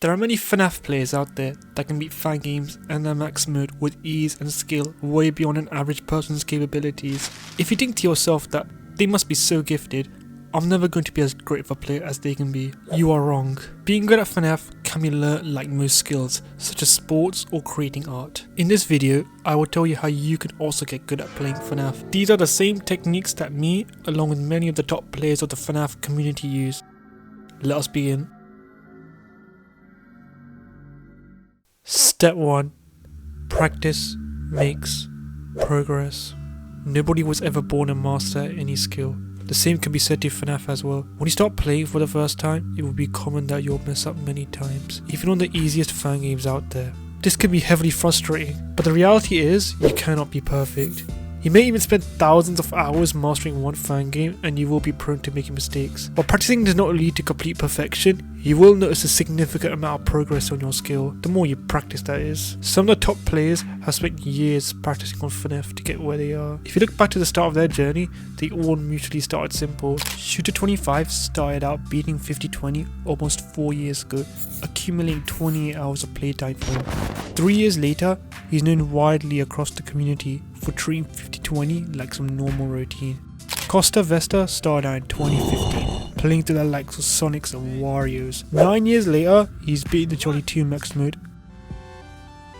There are many FNAF players out there that can beat fan games and their max mode with ease and skill way beyond an average person's capabilities. If you think to yourself that they must be so gifted, I'm never going to be as great of a player as they can be, you are wrong. Being good at FNAF can be learnt like most skills, such as sports or creating art. In this video, I will tell you how you can also get good at playing FNAF. These are the same techniques that me, along with many of the top players of the FNAF community use. Let us begin. Step 1. Practice makes progress. Nobody was ever born a master at any skill. The same can be said to FNAF as well. When you start playing for the first time, it will be common that you'll mess up many times, even on the easiest fan games out there. This can be heavily frustrating, but the reality is, you cannot be perfect. You may even spend thousands of hours mastering one fan game and you will be prone to making mistakes. While practicing does not lead to complete perfection, you will notice a significant amount of progress on your skill, the more you practice that is. Some of the top players have spent years practicing on FNAF to get where they are. If you look back to the start of their journey, they all mutually started simple. Shooter25 started out beating 5020 almost 4 years ago, accumulating 28 hours of playtime for him. 3 years later, he's known widely across the community for treating 5020 like some normal routine. Costa Vesta started out in 2015, playing to the likes of Sonics and Warriors. 9 years later, he's beaten the Jolly 2 max mode.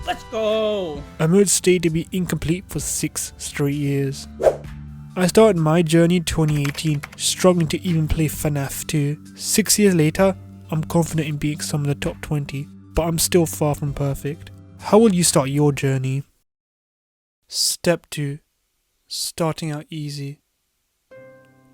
Let's go! A mode stayed to be incomplete for 6 straight years. I started my journey in 2018, struggling to even play FNAF 2. 6 years later, I'm confident in beating some of the top 20, but I'm still far from perfect. How will you start your journey? Step 2. Starting out easy.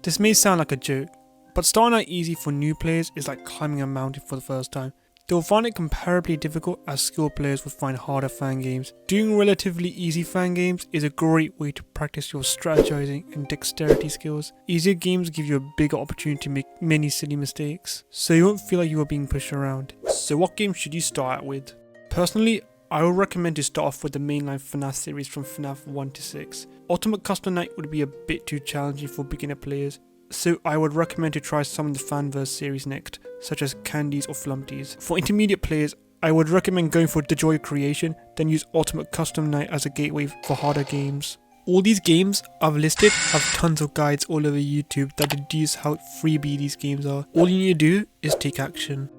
This may sound like a joke, but starting out easy for new players is like climbing a mountain for the first time. They'll find it comparably difficult as skilled players will find harder fan games. Doing relatively easy fan games is a great way to practice your strategizing and dexterity skills. Easier games give you a bigger opportunity to make many silly mistakes, so you won't feel like you are being pushed around. So what game should you start out with? Personally, I would recommend to start off with the mainline FNAF series from FNAF 1 to 6. Ultimate Custom Night would be a bit too challenging for beginner players, so I would recommend to try some of the Fanverse series next, such as Candies or Flumpties. For intermediate players, I would recommend going for The Joy of Creation, then use Ultimate Custom Night as a gateway for harder games. All these games I've listed have tons of guides all over YouTube that deduce how freebie these games are. All you need to do is take action.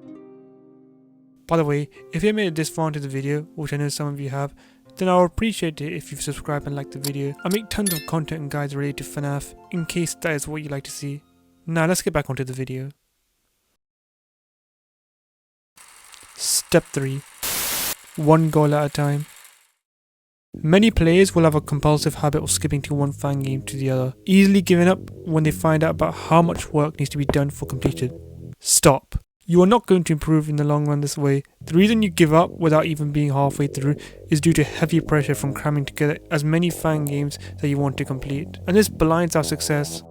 By the way, if you made it this far into the video, which I know some of you have, then I would appreciate it if you've subscribed and liked the video. I make tons of content and guides related to FNAF, in case that is what you'd like to see. Now let's get back onto the video. Step 3. One goal at a time. Many players will have a compulsive habit of skipping to one fan game to the other, easily giving up when they find out about how much work needs to be done for completion. Stop. You are not going to improve in the long run this way. The reason you give up without even being halfway through is due to heavy pressure from cramming together as many fan games that you want to complete, and this blinds our success.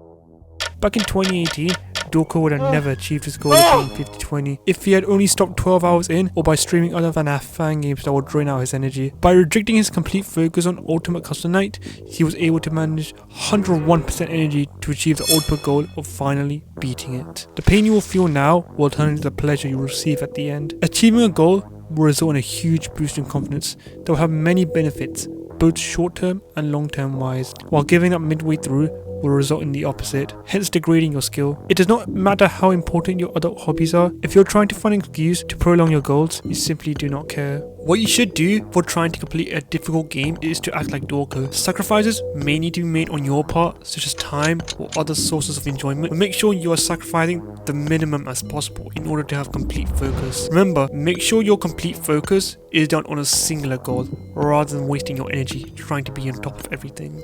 Back in 2018, Dorko would have never achieved his goal of being 50-20 if he had only stopped 12 hours in or by streaming other FNAF fan games that would drain out his energy. By restricting his complete focus on Ultimate Custom Night, he was able to manage 101% energy to achieve the ultimate goal of finally beating it. The pain you will feel now will turn into the pleasure you will receive at the end. Achieving a goal will result in a huge boost in confidence that will have many benefits, both short-term and long-term wise, while giving up midway through will result in the opposite, hence degrading your skill. It does not matter how important your adult hobbies are, if you're trying to find an excuse to prolong your goals, you simply do not care. What you should do for trying to complete a difficult game is to act like Dorko. Sacrifices may need to be made on your part, such as time or other sources of enjoyment, but make sure you are sacrificing the minimum as possible in order to have complete focus. Remember, make sure your complete focus is done on a singular goal, rather than wasting your energy trying to be on top of everything.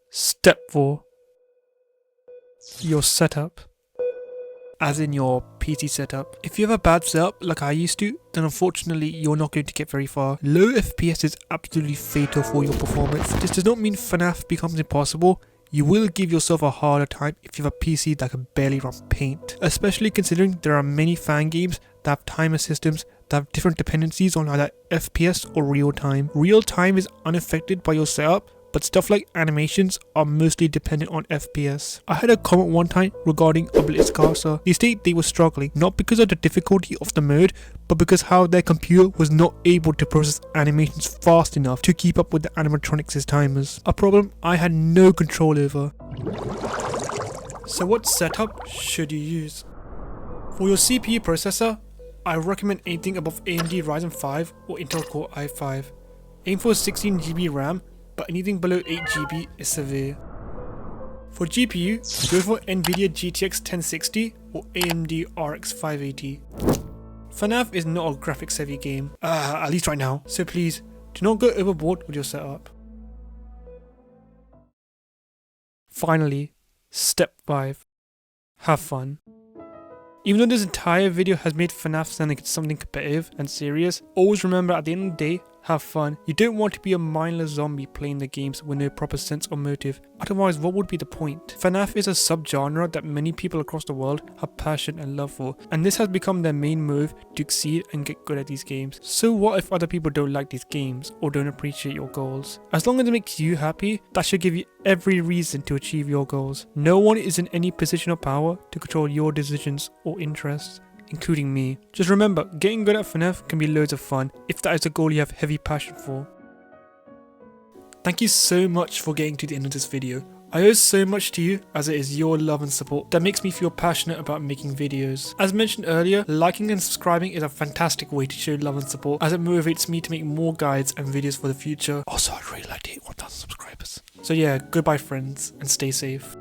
Step 4. Your setup. As in your PC setup. If you have a bad setup like I used to, then unfortunately you're not going to get very far. Low FPS is absolutely fatal for your performance. This does not mean FNAF becomes impossible. You will give yourself a harder time if you have a PC that can barely run Paint. Especially considering there are many fan games that have timer systems that have different dependencies on either FPS or real time. Real time is unaffected by your setup, but stuff like animations are mostly dependent on FPS. I had a comment one time regarding Obelisk Castle. They state they were struggling, not because of the difficulty of the mode, but because how their computer was not able to process animations fast enough to keep up with the animatronics' timers. A problem I had no control over. So what setup should you use? For your CPU processor, I recommend anything above AMD Ryzen 5 or Intel Core i5. Aim for 16GB RAM, but anything below 8GB is severe. For GPU, go for Nvidia GTX 1060 or AMD RX 580. FNAF is not a graphics heavy game, at least right now, so please do not go overboard with your setup. Finally, step 5. Have fun. Even though this entire video has made FNAF sound like it's something competitive and serious, always remember at the end of the day, have fun. You don't want to be a mindless zombie playing the games with no proper sense or motive, otherwise what would be the point? FNAF is a subgenre that many people across the world have passion and love for, and this has become their main move to succeed and get good at these games. So what if other people don't like these games or don't appreciate your goals? As long as it makes you happy, that should give you every reason to achieve your goals. No one is in any position of power to control your decisions or interests, including me. Just remember, getting good at FNAF can be loads of fun if that is a goal you have heavy passion for. Thank you so much for getting to the end of this video. I owe so much to you, as it is your love and support that makes me feel passionate about making videos. As mentioned earlier, liking and subscribing is a fantastic way to show love and support, as it motivates me to make more guides and videos for the future. Also, I'd really like to hit 1,000 subscribers. So yeah, goodbye friends, and stay safe.